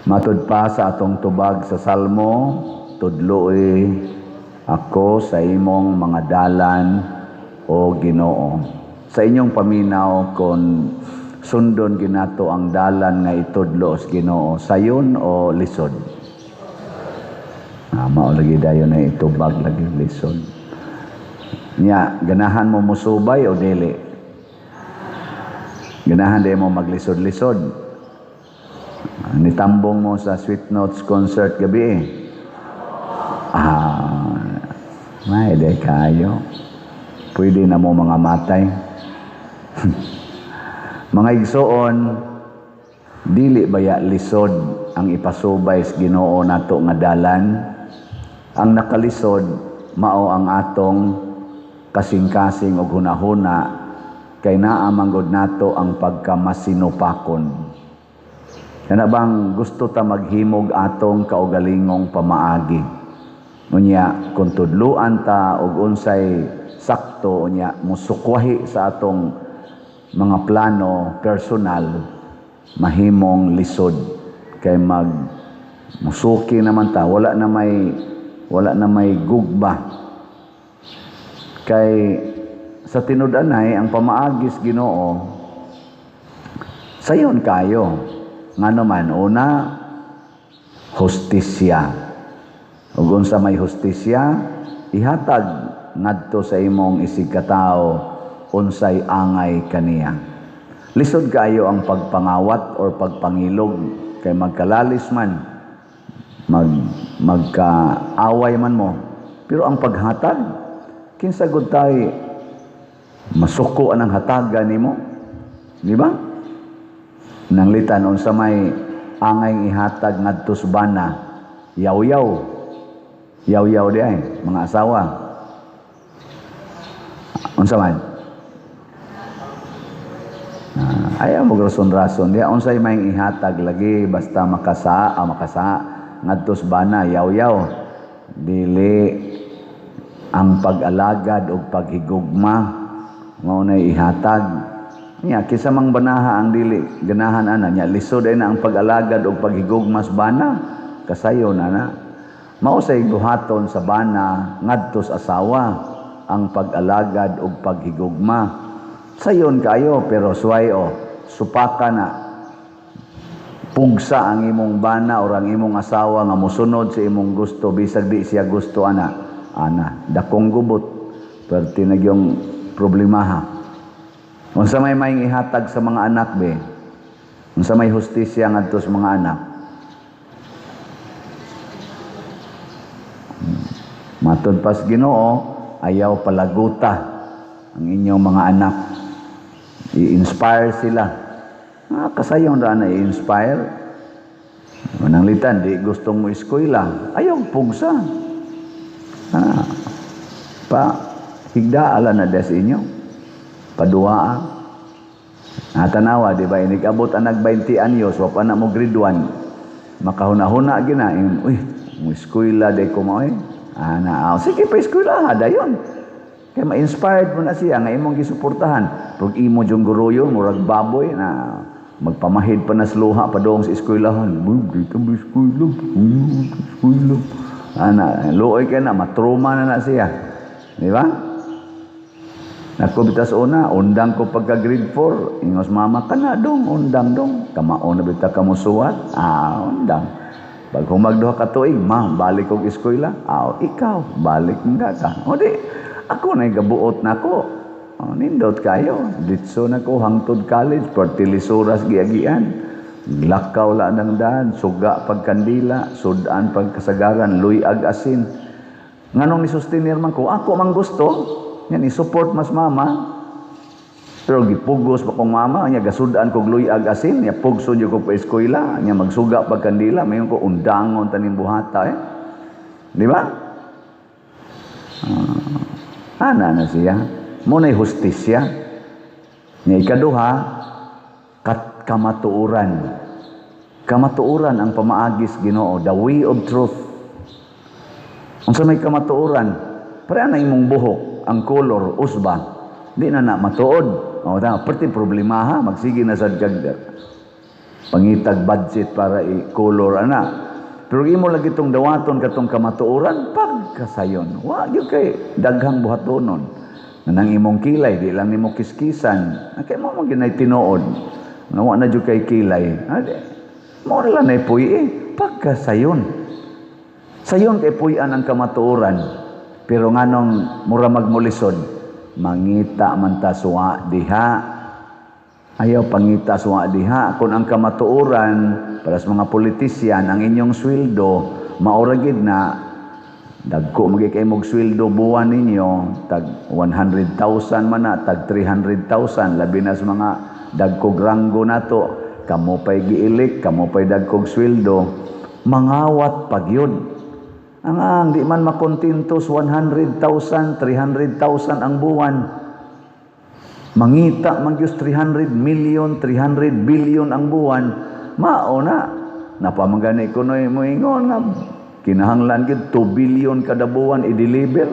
Matud pa sa atong tubag sa Salmo, tudloy ako sa imong mga dalan o Ginoo. Sa inyong paminaw kung sundon ginato ang dalan nga itudlo sa Ginoo, sayon o lisod? Mao lagi dayon na itubag lagi lisod. Nya, ganahan mo musubay o dili? Ganahan di mo maglisod-lisod. Nitambong mo sa Sweet Notes concert gabi may day kayo. Pwede na mo mga matay. Mga igsoon, dili baya lisod ang ipasubay sa Ginoo nato nga dalan. Ang nakalisod mao ang atong kasing-kasing og hunahuna kay naa manggod nato ang pagkamasinupakon. Kana bang gusto ta maghimog atong kaugalingong pamaagi. Unya kung tudluan ta og unsay sakto unya musukwahi sa atong mga plano personal, mahimong lisod kay musuki naman ta, wala na may gugba. Kay sa tinud-anay ang pamaagis Ginoo sayon kayo. Ngano man, una, hustisya. Ug unsa may hustisya, ihatag ngadto sa imong isig katao unsay angay kaniya. Lisod kayo ang pagpangawat or pagpangilog kay magkalalis man, magkaaway man mo. Pero ang paghatag, kinsa gud tay masuko anang hatagan nimo, di ba? Nanglitan unsa may angay ihatag ngadto sa bana, yaw-yaw di ay mga asawa. Unsa man ayaw mo rason diya unsay may ihatag lagi basta makasa ngadto sa bana, yaw-yaw. Dili ang pag-alagad o paghigugma mao nay ihatag. Nya kisa mang banaha ang dili ganahan ana nya lisod ay na ang pag-alagad og paghigugmas bana kasayon ana. Mao say buhaton sa bana ngadto sa asawa ang pag-alagad og paghigugma. Sayon kayo pero suway supaka na pugsa ang imong bana o ang imong asawa nga mosunod sa imong gusto bisag di siya gusto ana dakong gubot perti nagyong problemaha. Unsa may maing ihatag sa mga anak be? Unsa may hustisya ngadto sa mga anak? Matud pas Ginoo, ayaw palaguta ang inyong mga anak. I-inspire sila. Kasayon ra na i-inspire. Mananglitan di gustong mo eskwela, ayaw pugsa. Higda ala na des inyo. Paduaa. Tanawa, di ba? Inigabot ang nag-20 anyos, wa pa na mo grade 1. Makahuna-huna gina. Uy, mo eskwela day ko mo eh. Sige pa eskwela, dayon. Kaya ma-inspired mo na siya, nga imong gisuportahan. Pag imo diyong guruyo, murag baboy na magpamahid pa na sluha pa doong sa eskwelahan. Dito ba eskwela? Luoy ka na, matruma na siya. Di ba? Ako bitas una, undang ko pagka grade 4. Ingos mama ka na dong, undang dong. Kamao na bita ka mo suwat. Undang. Pag humagduha ka tuig, balik kong eskwela. Ikaw, balik nga ka. Di, ako na gabuot na ko. Nindot kayo. Ditso na ko, hangtod college, pertilisuras giagian. Lakaw la ng daan, suga pagkandila, sudan pagkasagaran, luyag asin. Nganong ni sustenir man ko, ako mang gusto. Yan, i-support mas mama. Pero gipugos pa kong mama, niya gasudaan kong luyag asin, niya pugso niyo ko pa eskwela, niya magsuga pagkandila, mayon ko undangon tanim buhata Di ba? Na siya. Muna'y hustisya. Niya ikaduha, kamatuuran. Kamatuuran ang pamaagis Ginoo, the way of truth. Unsa may kamatuuran? Para na imong buhok ang color usba di na matuod. Perti problema ha magsige na sad kag pangitag budget para i-color ana. Pero imo lagi itong dawaton katong kamatuoran pagkasayon. Wa gyud kay daghang buhatonon. Nang imong kilay di lang nimo kiskisan. Kay mo ginay tinuod. Nga wa na jud kay kilay. Mo lang nay puy pagkasayon. Sayon kay puy-an ang kamatuoran. Pero nganong mura magmulisod, mangita man ta suwa diha. Ayaw pangita suwa diha. Kung ang kamatuoran para sa mga politisyan, ang inyong sweldo mauragid na dagko magikay mog sweldo buwan ninyo tag 100,000 man na, tag 300,000 labi na sa mga dagkog ranggo nato. Kamo pay giilik, kamo pay dagkog sweldo, mangawat pagyud. Ang di man makontintos 100,000, 300,000 ang buwan. Mangita man gyud 300 million, 300 billion ang buwan. Mao na napamangani ko noy moingon nga kinahanglan gyud 2 billion kada buwan i-deliver.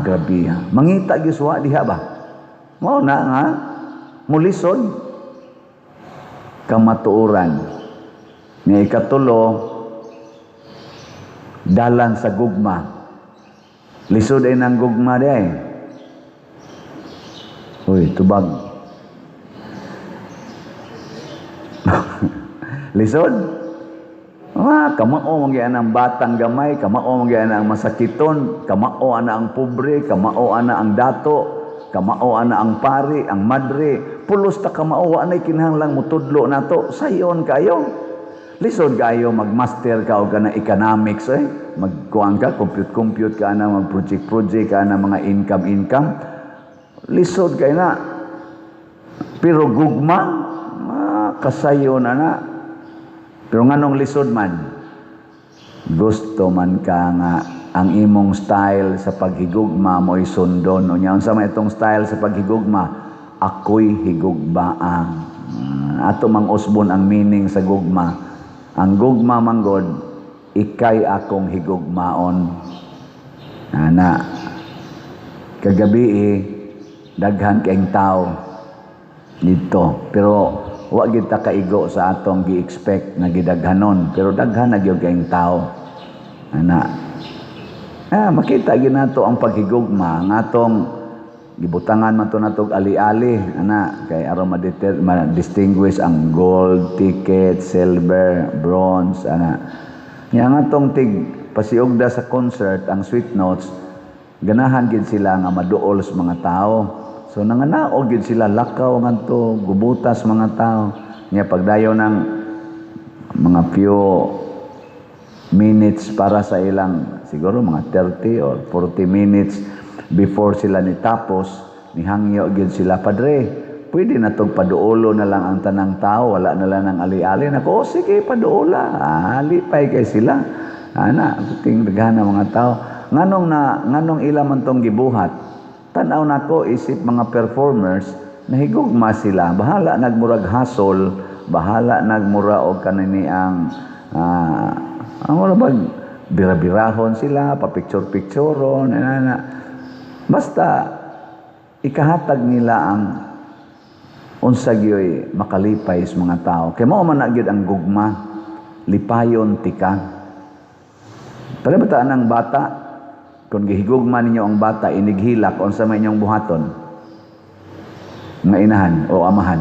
Grabe. Mangita gyud suwa diha ba? Mao na nga mulisod kamatuoran. Ni ikatulo, dalan sa gugma. Lisod ay ng gugma day. Uy, tubag. Lisod? Kamao man ang batang gamay, kamao man ang masakiton, kamao ana ang pobre, kamao ana ang dato, kamao ana ang pari, ang madre. Pulos ta kamao wa nay kinahanglang mutudlo nato. Sayon kayo. Lisod kayo magmaster ka o ka na economics magkuhan ka, compute ka na, mag-project ka na mga income. Lisod kayo na. Pero gugma, kasayo na. Pero nganong lisod man, gusto man ka nga ang imong style sa paghigugma mo'y sundon. O niya, unsa man itong style sa paghigugma, ako'y higugbaang. Ato mang usbon ang meaning sa gugma. Ang gugma manggod, ikay akong higugmaon. Kagabi daghan kayong tao dito. Pero wa gid ta kaigo sa atong gi-expect na gidaghanon. Pero daghan na gyud kayong tao. Makita gid nato ang paghigugma nga atong gibutangan man to natog ali-ali kay aron ma-distinguish ang gold ticket, silver, bronze nga atong pasiugda sa concert ang sweet notes ganahan gid sila nga maduol sa mga tao. So nanganaog gid sila lakaw ngadto gubutas mga tao nya pagdayon ng mga few minutes para sa ilang siguro mga 30 or 40 minutes before sila nitapos, nihangyo gyud sila, Padre, pwede na tong paduolo na lang ang tanang tao, wala na lang ng ali-ali. Nako, sige, paduola. Lipay kay sila. Ting daghan mga tao. Nganong ila man tong gibuhat. Tanaw nako isip mga performers, nahigugma sila. Bahala nagmurag hasol, bahala nagmura og kanini ang wala bag bira-birahon sila, pa-picture-picturon, basta ikahatag nila ang unsa gyoy makalipay sa mga tao. Kay mao man na gyud ang gugma, lipayon tika. Palabataan ang bata, kung gihigugma ninyo ang bata, inighilak, unsa may inyong buhaton? Nga inahan o amahan.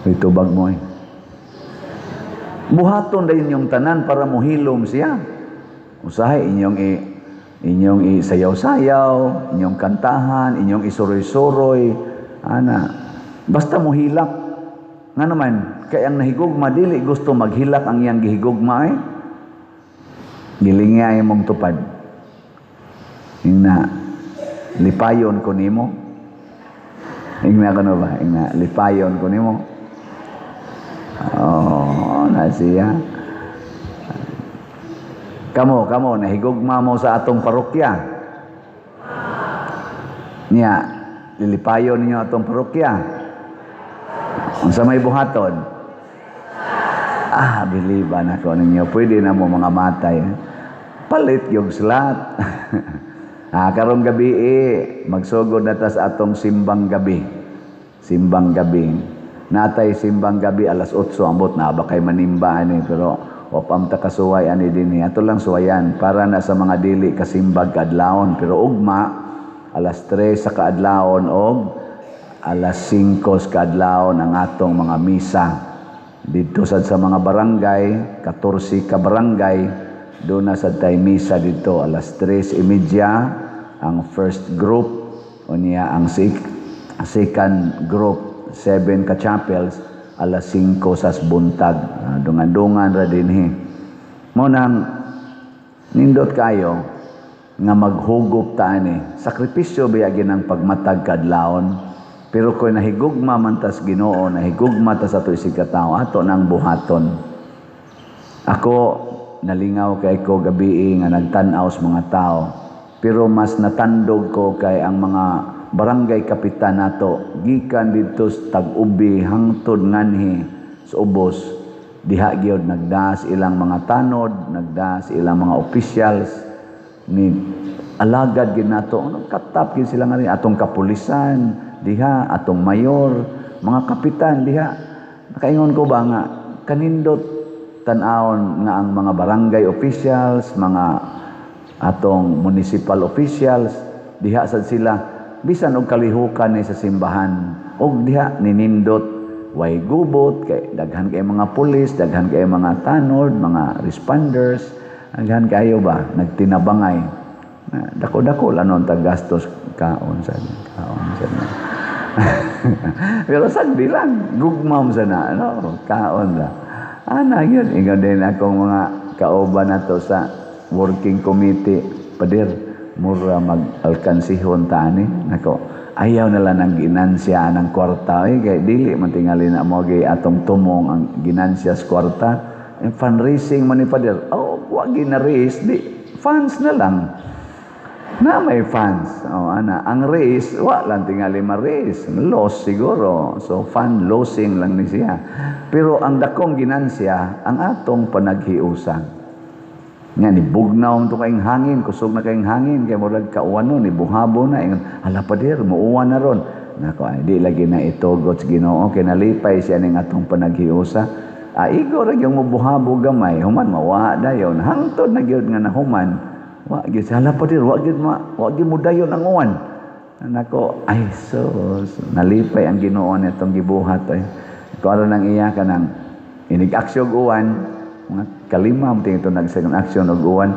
Ito bag mo buhaton dayon yung tanan para mohilom siya. Usahay inyong isayaw-sayaw, inyong kantahan, inyong isuroy-suroy, basta mohilak. Nga naman, kaya ang nahigugma, dili gusto maghilak ang iyang gihigugma gilingay mong tupad. Lipayon ko nimo. Lipayon ko nimo. Siya. Kamo, nahigugma mo sa atong parokya. Niya, lilipayon ninyo atong parokya. Unsa may buhaton? Biliban ako ninyo. Pwede na mo mga matay. Palit yung slat. Karong gabi magsugod na ta sa atong simbang gabi. simbang gabi. Natay simbang gabi alas 8 ambot na ba kay manimba ani pero wapam ta kasuway ani dinhi. Ato lang suwayan para na sa mga dili kasimbag kaadlawon pero ugma alas 3 sa kaadlawon og alas 5 sa kaadlawon ang atong mga misa. Dito sa mga barangay, 14 ka barangay, doon na sa tay misa dito alas 3:30 ang first group o niya ang second group 7 ka chapels alas 5 sa buntag dungan-dungan ra dinhi mo nang nindot kayo nga maghugop ta ani sakripisyo biya ginang pagmatag kadlawon pero kung nahigugma man tas Ginoo nahigugma ta sa ato isig ka tawo ato nang buhaton. Ako nalingaw kay ko gabi nga nagtan-aw sa mga tao pero mas natandog ko kay ang mga barangay kapitan nato gikan dito sa Tag-Ubi hangtod nganhi sa Ubos diha gyud nagdaas ilang mga tanod nagdaas ilang mga officials ni alagad gid nato katap gid sila nga rin atong kapulisan diha atong mayor mga kapitan diha nakaingon ko ba nga kanindot tan-awon nga ang mga barangay officials mga atong municipal officials diha sad sila bisan og kalihukan ni sa simbahan og diha ninindot way gubot kay daghan kay mga pulis daghan kay mga tanod mga responders daghan kayo ba nagtinabangay dako-dako lanon tag gastos kaon sa pero sagdi lang gugmam sana ano kaon la ana yun ingon din akong mga kauban nato sa working committee pader mura mag-alkansihon ta ani nako ayaw nila ng ginansya ng kwarta kay dili man tingali na mo gay atong tumong ang ginansya sa kwarta fundraising man ni pader wa gina-raise di funds na lang na may funds ana ang raise wa lang tingali ma-raise loss siguro so fund losing lang ni siya pero ang dakong ginansya ang atong panaghiusa nga ni bugnaw to kaing hangin kusog na kaing hangin kay murag kauwan ni buhabo na ingon ala pader muuwan na ron nako ay di lagi na itugot sa Ginoo kay nalipay siya ning atong panaghiusa igo ra yung mubuhabo gamay human mawa dayon hangtod na gyud nga nahuman wa gyud sala pader wa gyud mo dayon ang uwan nako ay sus nalipay ang Ginoo nitong gibuhat karon nang iya kanang inig-aksyon uwan mga kalima mo ito nag-second action og uwan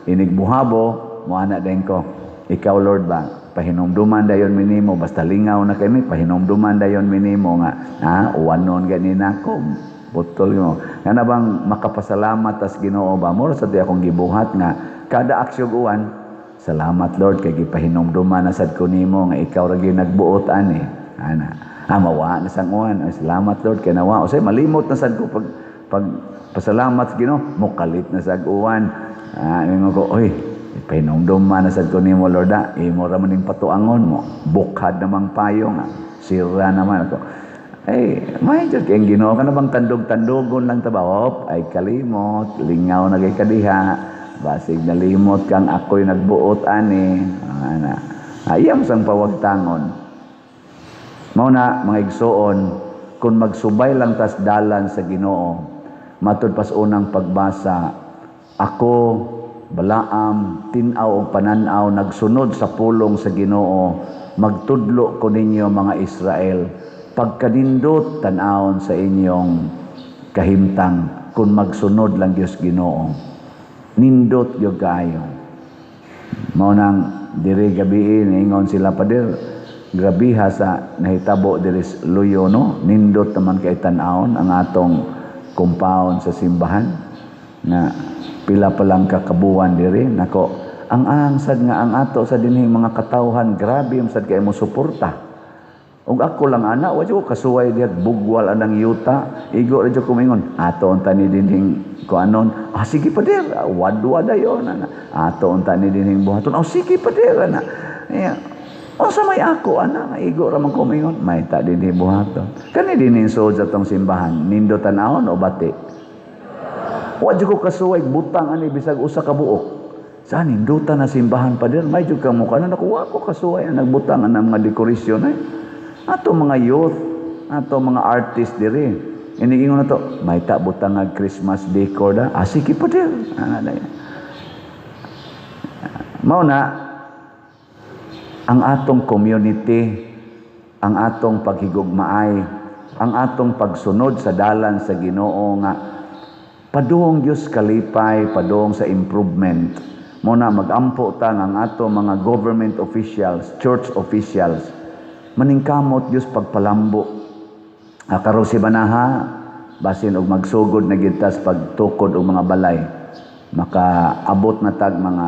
inig buhabo mo ana din ko ikaw Lord ba pahinomduman dayon minimo basta lingaw na kami pahinomduman dayon minimo nga uwanon gani nako putol mo nga bang makapasalamat tas Ginoo ba mo sa di akong gibuhat nga kada aksyon uwan salamat Lord kay gipahinomduman na sad ko nimo nga ikaw ra gyud nagbuot ani ana mawa na sang uwan salamat Lord kay nawa usay malimot na sad ko pag pasalamat sa Ginoo mukalit na sa uwan ingon ko oy pahinomduman na sad ko nimo Lord imo ra man ning patuangon mo bukhad namang payo nga sira naman ako may jud kay Ginoo kana bang tandog-tandogon lang tabawop ay kalimot lingaw na kay kadiha basig nalimot kang ako'y nagbuot ani ana ayam sang pawagtangon mao na mga igsuon kung magsubay lang tas dalan sa Ginoo matud pas unang pagbasa ako Balaam tin-aw og panan-aw nagsunod sa pulong sa Ginoo magtudlo ko ninyo mga Israel pagkanindot tan-awon sa inyong kahimtang kung magsunod lang Dios Ginoo nindot gyud kaayo mao nang diri gabi ingon sila pader grabiha sa nahitabo diri Luyo no nindot naman kay tan-awon ang atong compound sa simbahan na pila pa lang kakabuan diri nako ang sad nga ang ato sa dinhing mga katawhan grabe ang sad kay mo suporta ug ako lang ana wa ko kasuway diha bugwal anang yuta igo ra jud ko mingon ato unta ni dinhing kuanon sige pader wadwa dayon ana ato unta ni dinhing buhaton sige pader ana sa may ako ana igo ra man ko mingon may ta dinhi buhaton kani dinhi sud sa tong simbahan nindo tan-awon o bati wa jud ko kasuway butang ani bisag usa ka buok sa nindutan na simbahan pader may jud ka mo kana nakuha ko kasuway ang nagbutang ang mga dekorasyon Ato mga youth, ato mga artist diri. Inigingon na to, may butang nga Christmas decor da. Sige pa din. Mao na, ang atong community, ang atong paghigugmaay, ang atong pagsunod sa dalan sa Ginoo nga padung Dios kalipay, padung sa improvement. Muna magampo ta ang atong mga government officials, church officials, maningkamot Dios pagpalambo. Karo si Banaha, basin og magsugod na gitas pagtukod og mga balay. Makaabot na tag mga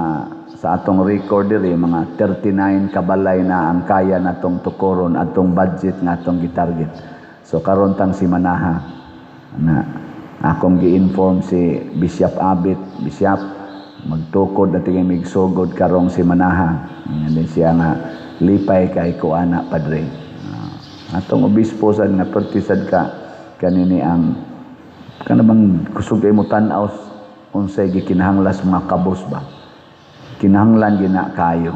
sa atong record diri mga 39 kabalay na ang kaya natong tukoron atong budget nga atong gitarget. So karon tang si Manaha na akong gi-inform si Bishop Abit, Bishop magtukod na tingin migsugod karong si Manaha. Yan siya nga lipay kay kuana padre. Atong obispo sad nga pertisad ka kanini ang kanabang kusog kay mo tan-aw unsay gikinahanglas mga kabos ba. Kinahanglan gina kayo.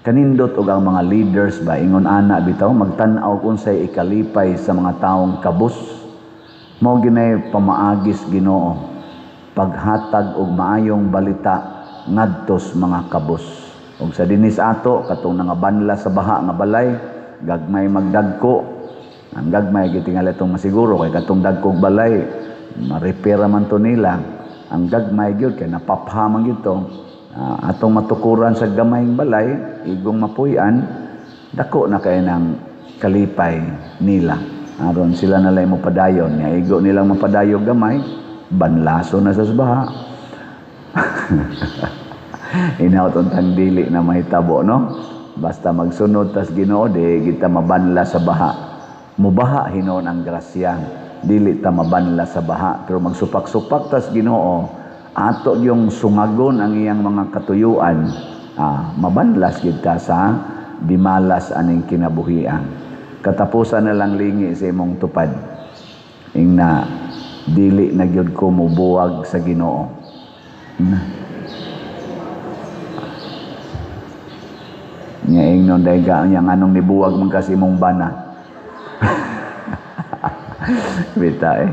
Kanindot og ang mga leaders ba ingon ana bitaw magtan-aw unsay ikalipay sa mga taong kabos. Mao ginay pamaagis Ginoo paghatag og maayong balita ngadtos mga kabos. Og sa dinis ato katong nangabanla sa baha nga balay, gagmay magdagko. Ang gagmay gitingali itong masiguro kay katong dagkog balay ma-repair man to nila. Ang gagmay gyud kay napaphaman gyud to. Atong matukuran sa gamayng balay igong mapuy-an dako na kay nang kalipay nila. Aron sila na lay mo padayon nya igo nilang mapadayo gamay banlaso na sa baha. Inauton tang dili na mahitabo no. Basta magsunod tas Ginoo di kita mabanla sa baha. Mubaha hinon ang grasya. Dili ta mabanla sa baha pero magsupak-supak tas Ginoo ato yung sungagon ang iyang mga katuyuan. Mabanlas kita sa dimalas aning kinabuhian. Katapusan na lang lingi sa imong tupad. Ingna dili na gyud ko mubuwag sa Ginoo. Nya ingnon dahil yang anong nibuwag man kasi mong bana. Bita